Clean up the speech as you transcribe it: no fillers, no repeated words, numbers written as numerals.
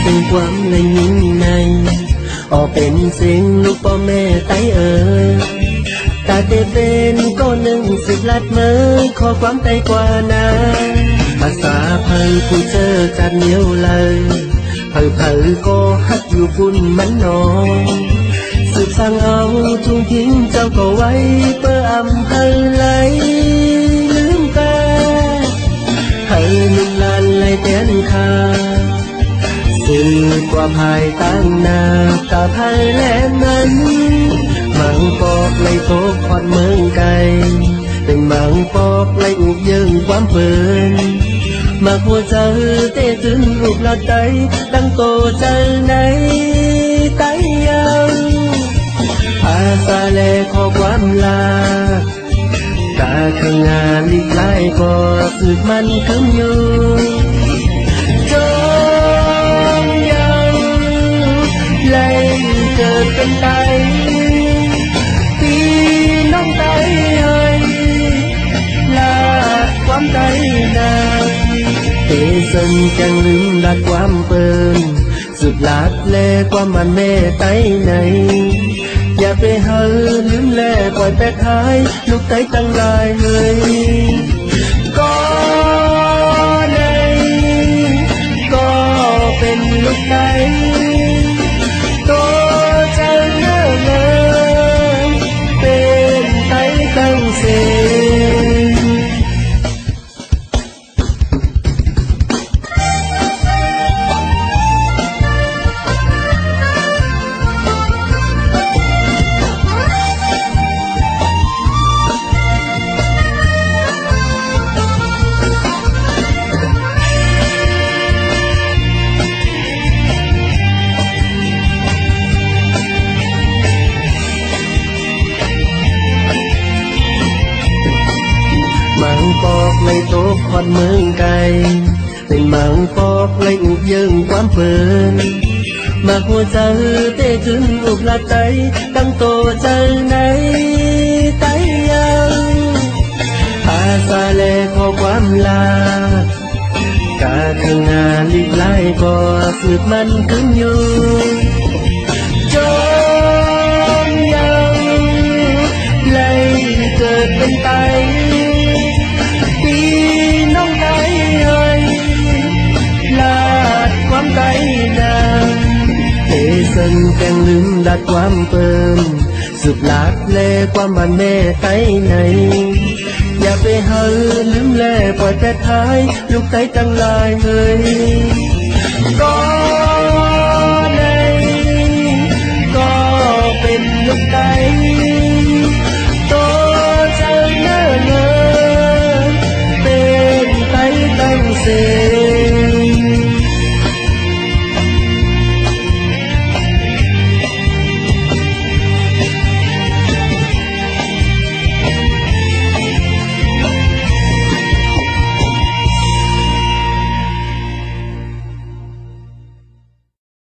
เป็นความในยิ่งในออกเป็นเสียงลูกพ่อแม่ไต้ตาเตเป็นก็10 ลัดเมื่อขอความไต้กว่านาภาษาเพิ่ผู้เจอจัดเหนียวเลยเพิ่ก็ฮักอยู่ปุ่นมันนองสืบสั่งเอาทุ่งทิ้งเจ้าก็ไว้เพื่ออำไหลลืมตาลุ่มลานไหลเตียนคาสื่อกว่าภายตั้งนาตาภายแลมันมังปอกไหลโตขอดเมืองไกลเป็นมังปอกไหลอุบยังความเปินมาหัวใจเตะถึงอุบละใจดังโตใจในไต้ยังภาษาแลขอความลาตาข้างงานลีกไล่ก็สึกมันขึ้นอยู่จงยังไล่เกิดเป็นไตพี่น้องไตเฮ้ยลาความไตนาเตสันจังลืมลาความเปินสุดลาดแลความมันแม่ไตไหนอย่าไปหาลืมแลปล่อยแปดท้ายลูกไตตั้งลายเลยก็ในก็เป็นลูกไตตัวเจ้าเนื้อเนื้อเป็นไตตั้งเสียมังปอกในโต๊ะขอดเมืองไกลเป็นมังปอกในอุบยังความเปินมาหัวใจเตะถึงอุบละใจตั้งโตใจในไต้ยังภาษาแลขอความลากาข้างงานลีกไล่ก็ฝึกมันขึ้นอยู่จงยังไล่เกิดเป็นไตไต้นาเตสันแกงลืมดัดความเปิมสุดลาดแลความมันแม่ไต้ไหนอย่าไปหาลืมแลปล่อยแปดท้ายลูกไต้ตั้งลายเลยก็